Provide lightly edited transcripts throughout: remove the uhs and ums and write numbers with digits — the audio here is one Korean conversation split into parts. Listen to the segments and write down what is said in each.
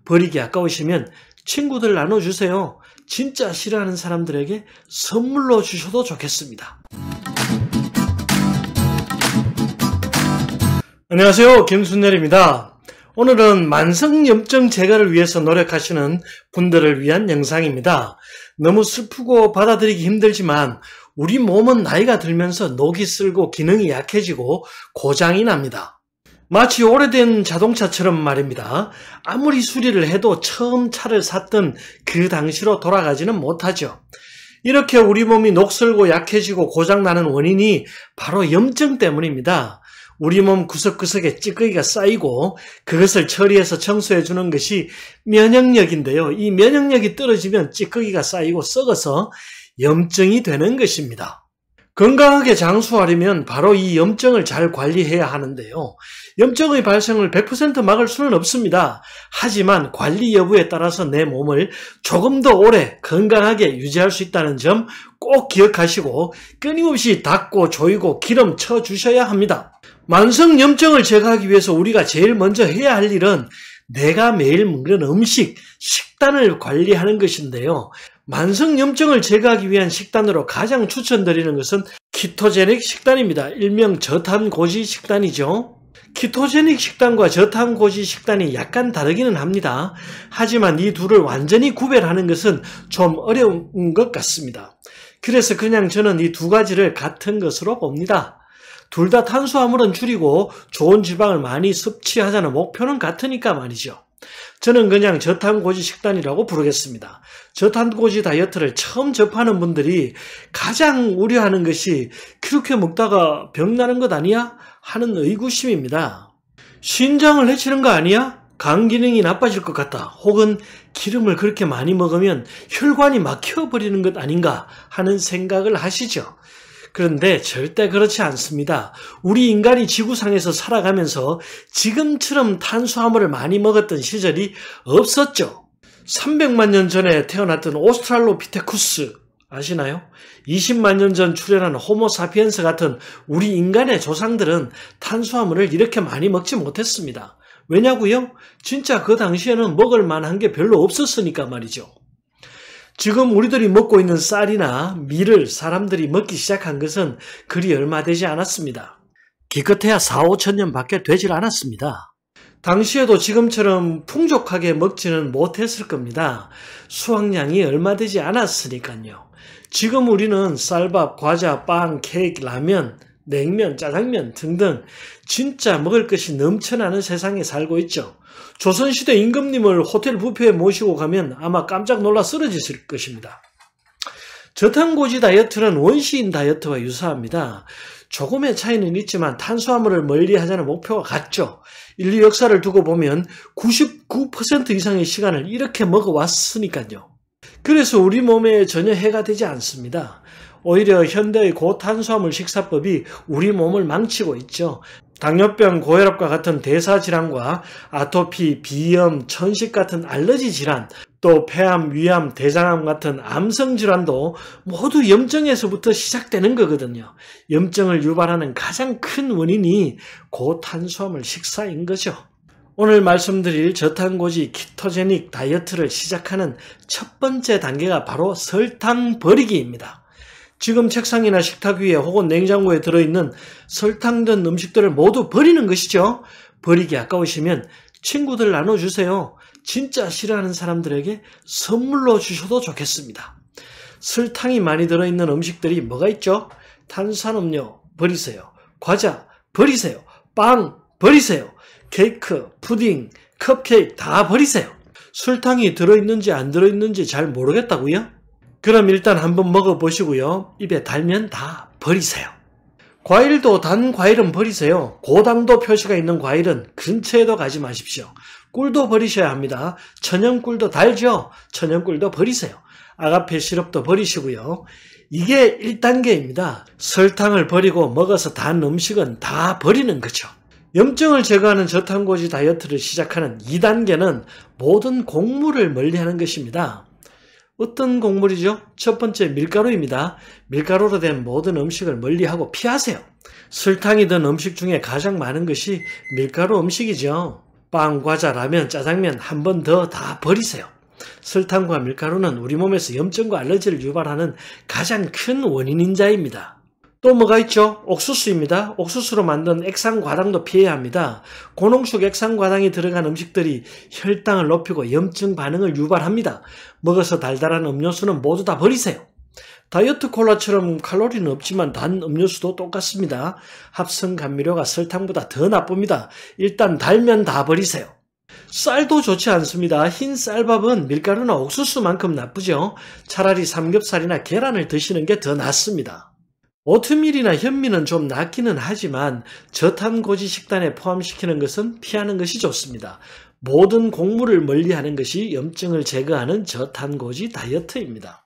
버리기 아까우시면 친구들 나눠주세요. 진짜 싫어하는 사람들에게 선물로 주셔도 좋겠습니다. 안녕하세요, 김순열입니다. 오늘은 만성염증 제거를 위해서 노력하시는 분들을 위한 영상입니다. 너무 슬프고 받아들이기 힘들지만 우리 몸은 나이가 들면서 녹이 슬고 기능이 약해지고 고장이 납니다. 마치 오래된 자동차처럼 말입니다. 아무리 수리를 해도 처음 차를 샀던 그 당시로 돌아가지는 못하죠. 이렇게 우리 몸이 녹슬고 약해지고 고장나는 원인이 바로 염증 때문입니다. 우리 몸 구석구석에 찌꺼기가 쌓이고 그것을 처리해서 청소해 주는 것이 면역력인데요. 이 면역력이 떨어지면 찌꺼기가 쌓이고 썩어서 염증이 되는 것입니다. 건강하게 장수하려면 바로 이 염증을 잘 관리해야 하는데요. 염증의 발생을 100% 막을 수는 없습니다. 하지만 관리 여부에 따라서 내 몸을 조금 더 오래 건강하게 유지할 수 있다는 점 꼭 기억하시고 끊임없이 닦고 조이고 기름 쳐주셔야 합니다. 만성 염증을 제거하기 위해서 우리가 제일 먼저 해야 할 일은 내가 매일 먹는 음식, 식단을 관리하는 것인데요. 만성 염증을 제거하기 위한 식단으로 가장 추천드리는 것은 키토제닉 식단입니다. 일명 저탄고지 식단이죠. 키토제닉 식단과 저탄고지 식단이 약간 다르기는 합니다. 하지만 이 둘을 완전히 구별하는 것은 좀 어려운 것 같습니다. 그래서 그냥 저는 이 두 가지를 같은 것으로 봅니다. 둘 다 탄수화물은 줄이고 좋은 지방을 많이 섭취하자는 목표는 같으니까 말이죠. 저는 그냥 저탄고지 식단이라고 부르겠습니다. 저탄고지 다이어트를 처음 접하는 분들이 가장 우려하는 것이 그렇게 먹다가 병나는 것 아니야? 하는 의구심입니다. 신장을 해치는 거 아니야? 간 기능이 나빠질 것 같다. 혹은 기름을 그렇게 많이 먹으면 혈관이 막혀버리는 것 아닌가 하는 생각을 하시죠. 그런데 절대 그렇지 않습니다. 우리 인간이 지구상에서 살아가면서 지금처럼 탄수화물을 많이 먹었던 시절이 없었죠. 300만 년 전에 태어났던 오스트랄로피테쿠스 아시나요? 20만 년 전 출현한 호모사피엔스 같은 우리 인간의 조상들은 탄수화물을 이렇게 많이 먹지 못했습니다. 왜냐고요? 진짜 그 당시에는 먹을 만한 게 별로 없었으니까 말이죠. 지금 우리들이 먹고 있는 쌀이나 밀을 사람들이 먹기 시작한 것은 그리 얼마 되지 않았습니다. 기껏해야 4, 5천 년밖에 되질 않았습니다. 당시에도 지금처럼 풍족하게 먹지는 못했을 겁니다. 수확량이 얼마 되지 않았으니까요. 지금 우리는 쌀밥, 과자, 빵, 케이크, 라면, 냉면, 짜장면 등등 진짜 먹을 것이 넘쳐나는 세상에 살고 있죠. 조선시대 임금님을 호텔 뷔페에 모시고 가면 아마 깜짝 놀라 쓰러지실 것입니다. 저탄고지 다이어트는 원시인 다이어트와 유사합니다. 조금의 차이는 있지만 탄수화물을 멀리하자는 목표가 같죠. 인류 역사를 두고 보면 99% 이상의 시간을 이렇게 먹어왔으니까요. 그래서 우리 몸에 전혀 해가 되지 않습니다. 오히려 현대의 고탄수화물 식사법이 우리 몸을 망치고 있죠. 당뇨병, 고혈압과 같은 대사질환과 아토피, 비염, 천식 같은 알러지 질환, 또 폐암, 위암, 대장암 같은 암성 질환도 모두 염증에서부터 시작되는 거거든요. 염증을 유발하는 가장 큰 원인이 고탄수화물 식사인 거죠. 오늘 말씀드릴 저탄고지 키토제닉 다이어트를 시작하는 첫 번째 단계가 바로 설탕 버리기입니다. 지금 책상이나 식탁 위에 혹은 냉장고에 들어있는 설탕 든 음식들을 모두 버리는 것이죠. 버리기 아까우시면 친구들 나눠주세요. 진짜 싫어하는 사람들에게 선물로 주셔도 좋겠습니다. 설탕이 많이 들어있는 음식들이 뭐가 있죠? 탄산음료 버리세요. 과자 버리세요. 빵 버리세요. 케이크, 푸딩, 컵케이크 다 버리세요. 설탕이 들어있는지 안 들어있는지 잘 모르겠다고요? 그럼 일단 한번 먹어보시고요. 입에 달면 다 버리세요. 과일도 단 과일은 버리세요. 고당도 표시가 있는 과일은 근처에도 가지 마십시오. 꿀도 버리셔야 합니다. 천연꿀도 달죠? 천연꿀도 버리세요. 아가페 시럽도 버리시고요. 이게 1단계입니다. 설탕을 버리고 먹어서 단 음식은 다 버리는 거죠. 염증을 제거하는 저탄고지 다이어트를 시작하는 2단계는 모든 곡물을 멀리하는 것입니다. 어떤 곡물이죠? 첫 번째 밀가루입니다. 밀가루로 된 모든 음식을 멀리하고 피하세요. 설탕이 든 음식 중에 가장 많은 것이 밀가루 음식이죠. 빵, 과자, 라면, 짜장면 한 번 더 다 버리세요. 설탕과 밀가루는 우리 몸에서 염증과 알러지를 유발하는 가장 큰 원인인자입니다. 또 뭐가 있죠? 옥수수입니다. 옥수수로 만든 액상과당도 피해야 합니다. 고농축 액상과당이 들어간 음식들이 혈당을 높이고 염증 반응을 유발합니다. 먹어서 달달한 음료수는 모두 다 버리세요. 다이어트 콜라처럼 칼로리는 없지만 단 음료수도 똑같습니다. 합성 감미료가 설탕보다 더 나쁩니다. 일단 달면 다 버리세요. 쌀도 좋지 않습니다. 흰 쌀밥은 밀가루나 옥수수만큼 나쁘죠. 차라리 삼겹살이나 계란을 드시는 게 더 낫습니다. 오트밀이나 현미는 좀 낫기는 하지만 저탄고지 식단에 포함시키는 것은 피하는 것이 좋습니다. 모든 곡물을 멀리하는 것이 염증을 제거하는 저탄고지 다이어트입니다.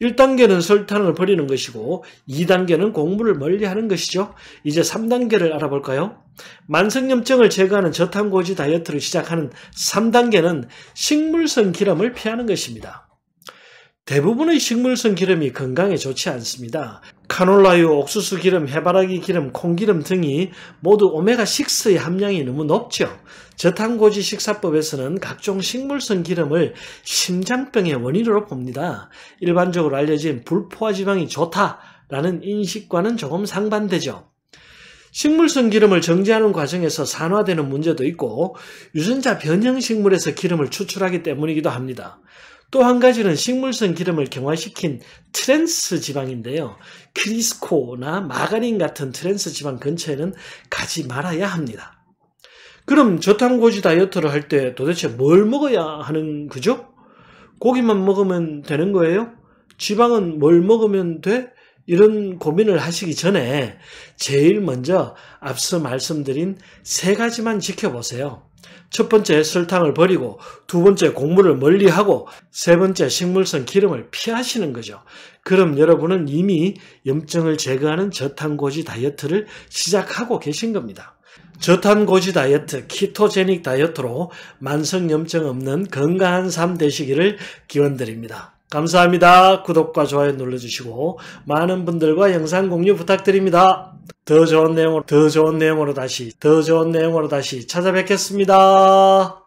1단계는 설탕을 버리는 것이고 2단계는 곡물을 멀리하는 것이죠. 이제 3단계를 알아볼까요? 만성염증을 제거하는 저탄고지 다이어트를 시작하는 3단계는 식물성 기름을 피하는 것입니다. 대부분의 식물성 기름이 건강에 좋지 않습니다. 카놀라유, 옥수수 기름, 해바라기 기름, 콩기름 등이 모두 오메가6의 함량이 너무 높죠. 저탄고지 식사법에서는 각종 식물성 기름을 심장병의 원인으로 봅니다. 일반적으로 알려진 불포화 지방이 좋다라는 인식과는 조금 상반되죠. 식물성 기름을 정제하는 과정에서 산화되는 문제도 있고 유전자 변형 식물에서 기름을 추출하기 때문이기도 합니다. 또 한 가지는 식물성 기름을 경화시킨 트랜스 지방인데요. 크리스코나 마가린 같은 트랜스 지방 근처에는 가지 말아야 합니다. 그럼 저탄고지 다이어트를 할 때 도대체 뭘 먹어야 하는 거죠? 고기만 먹으면 되는 거예요? 지방은 뭘 먹으면 돼? 이런 고민을 하시기 전에 제일 먼저 앞서 말씀드린 3가지만 지켜보세요. 첫 번째, 설탕을 버리고, 두 번째, 곡물을 멀리하고, 세 번째, 식물성 기름을 피하시는 거죠. 그럼 여러분은 이미 염증을 제거하는 저탄고지 다이어트를 시작하고 계신 겁니다. 저탄고지 다이어트, 키토제닉 다이어트로 만성염증 없는 건강한 삶 되시기를 기원드립니다. 감사합니다. 구독과 좋아요 눌러주시고 많은 분들과 영상 공유 부탁드립니다. 더 좋은 내용으로 다시 찾아뵙겠습니다.